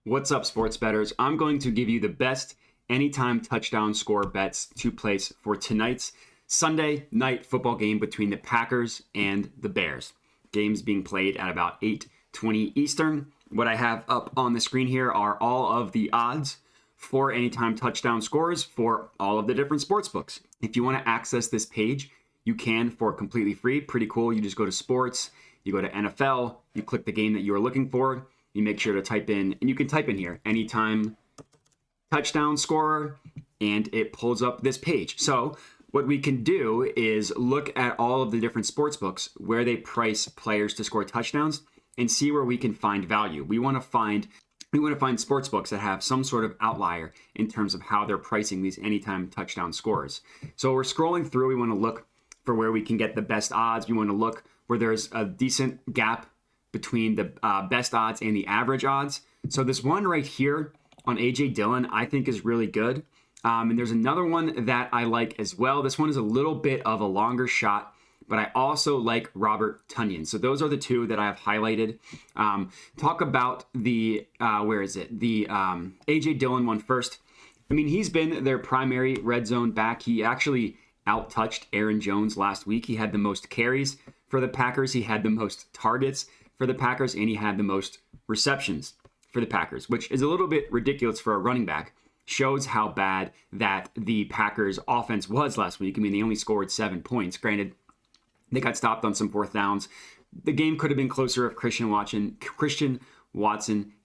What's up, sports bettors? I'm going to give you the best anytime touchdown score bets to place for tonight's Sunday night football game between the Packers and the Bears. Games being played at about 8:20 Eastern. What I have up on the screen here are all of the odds for anytime touchdown scores for all of the different sports books. If you want to access this page, you can for completely free. Pretty cool. You just go to sports, you go to NFL, you click the game that you are looking for. You make sure to type in, and you can type in here, anytime touchdown scorer, and it pulls up this page. So what we can do is look at all of the different sports books where they price players to score touchdowns and see where we can find value. We want to find sports books that have some sort of outlier in terms of how they're pricing these anytime touchdown scores. So we're scrolling through. We want to look for where we can get the best odds. We want to look where there's a decent gap between the best odds and the average odds. So this one right here on A.J. Dillon, I think is really good. And there's another one that I like as well. This one is a little bit of a longer shot, but I also like Robert Tonyan. So those are the two that I have highlighted. Talk about the, the A.J. Dillon one first. I mean, he's been their primary red zone back. He actually out-touched Aaron Jones last week. He had the most carries for the Packers. He had the most targets for the Packers, and he had the most receptions for the Packers, which is a little bit ridiculous for a running back. Shows how bad that the Packers offense was last week. I mean, they only scored 7 points. Granted, they got stopped on some fourth downs. The game could have been closer if Christian Watson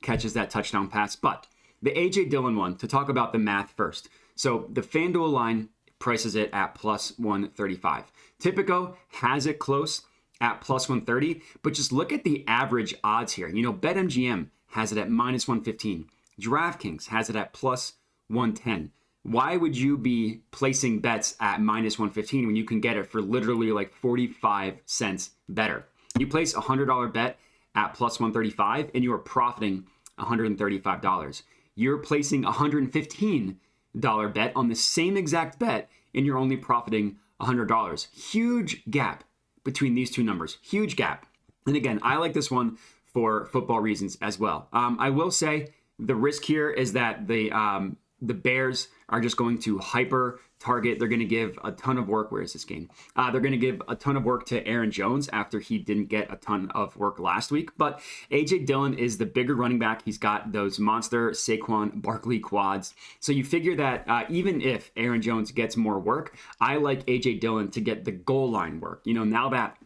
catches that touchdown pass. But the A.J. Dillon one, to talk about the math first. So the FanDuel line prices it at plus 135. Tipico has it close at plus 130, but just look at the average odds here. You know, BetMGM has it at minus 115. DraftKings has it at plus 110. Why would you be placing bets at minus 115 when you can get it for literally like 45 cents better? You place a $100 bet at plus 135 and you are profiting $135. You're placing a $115 bet on the same exact bet and you're only profiting $100. Huge gap between these two numbers. Huge gap. And again, I like this one for football reasons as well. I will say the risk here is that the Bears are just going to hyper target. They're going to give a ton of work. Where is this game? They're going to give a ton of work to Aaron Jones after he didn't get a ton of work last week. But A.J. Dillon is the bigger running back. He's got those monster Saquon Barkley quads. So you figure that even if Aaron Jones gets more work, I like A.J. Dillon to get the goal line work. You know, now that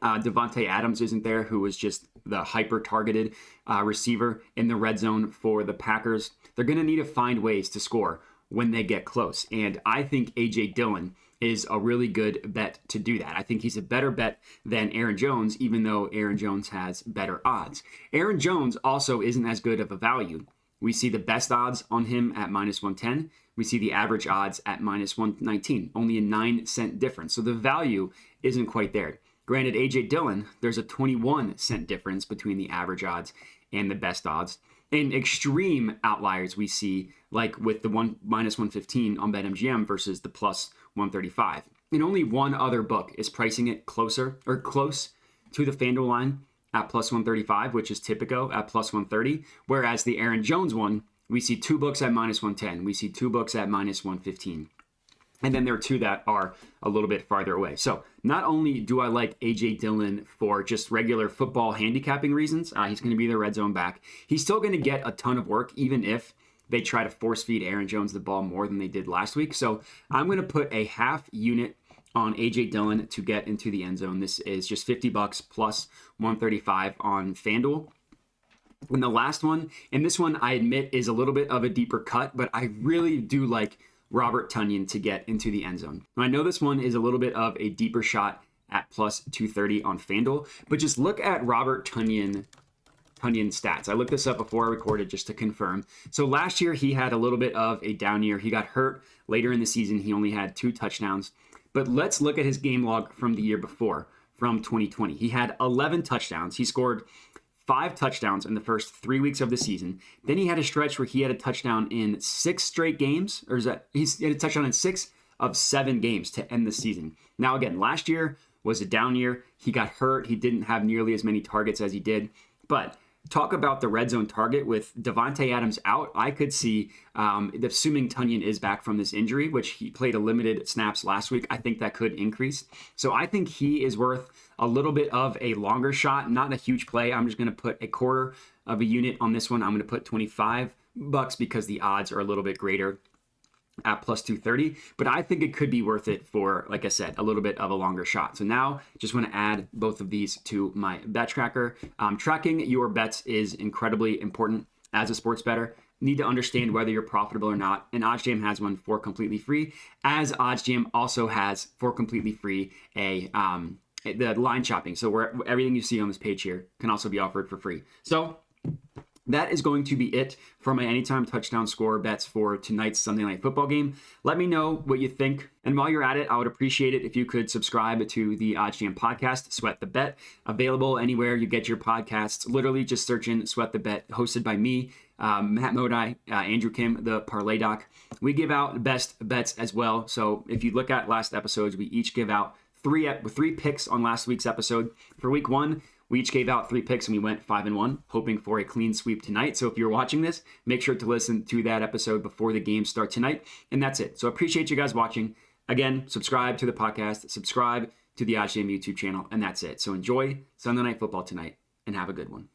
Devontae Adams isn't there, who was just the hyper-targeted receiver in the red zone for the Packers, they're going to need to find ways to score when they get close. And I think A.J. Dillon is a really good bet to do that. I think he's a better bet than Aaron Jones, even though Aaron Jones has better odds. Aaron Jones also isn't as good of a value. We see the best odds on him at minus 110. We see the average odds at minus 119, only a 9-cent difference. So the value isn't quite there. Granted, A.J. Dillon, there's a 21-cent difference between the average odds and the best odds. In extreme outliers, we see like with the minus 115 on BetMGM versus the plus 135. And only one other book is pricing it close to the FanDuel line at plus 135, which is Tipico at plus 130. Whereas the Aaron Jones one, we see two books at minus 110. We see two books at minus 115. And then there are two that are a little bit farther away. So not only do I like A.J. Dillon for just regular football handicapping reasons, he's going to be the red zone back. He's still going to get a ton of work, even if they try to force feed Aaron Jones the ball more than they did last week. So I'm going to put a half unit on A.J. Dillon to get into the end zone. This is just $50 plus 135 on FanDuel. And the last one, and this one I admit is a little bit of a deeper cut, but I really do like Robert Tonyan to get into the end zone. I know this one is a little bit of a deeper shot at plus 230 on FanDuel, but just look at Robert Tonyan stats. I looked this up before I recorded just to confirm. So last year he had a little bit of a down year. He got hurt later in the season. He only had 2 touchdowns. But let's look at his game log from the year before, from 2020. He had 11 touchdowns. He scored 5 touchdowns in the first 3 weeks of the season. Then he had a stretch where he had a touchdown in 6 straight games, he had a touchdown in 6 of 7 games to end the season. Now again, last year was a down year. He got hurt. He didn't have nearly as many targets as he did. But talk about the red zone target with Devontae Adams out. I could see, assuming Tonyan is back from this injury, which he played a limited snaps last week, I think that could increase. So I think he is worth a little bit of a longer shot, not a huge play. I'm just going to put a quarter of a unit on this one. I'm going to put $25 because the odds are a little bit greater at plus 230, but I think it could be worth it for, like I said, a little bit of a longer shot. So now just want to add both of these to my bet tracker. Tracking your bets is incredibly important as a sports bettor. Need to understand whether you're profitable or not. And OddsJam has one for completely free, as OddsJam also has for completely free the line shopping. So where everything you see on this page here can also be offered for free. So that is going to be it for my anytime touchdown score bets for tonight's Sunday Night Football game. Let me know what you think. And while you're at it, I would appreciate it if you could subscribe to the OddsJam podcast, Sweat the Bet, available anywhere you get your podcasts. Literally just search in Sweat the Bet, hosted by me, Matt Modi, Andrew Kim, the Parlay Doc. We give out best bets as well. So if you look at last episodes, we each give out three picks on last week's episode. For week 1, we each gave out 3 picks and we went 5-1, hoping for a clean sweep tonight. So if you're watching this, make sure to listen to that episode before the games start tonight. And that's it. So I appreciate you guys watching. Again, subscribe to the podcast, subscribe to the OddsJam YouTube channel, and that's it. So enjoy Sunday Night Football tonight and have a good one.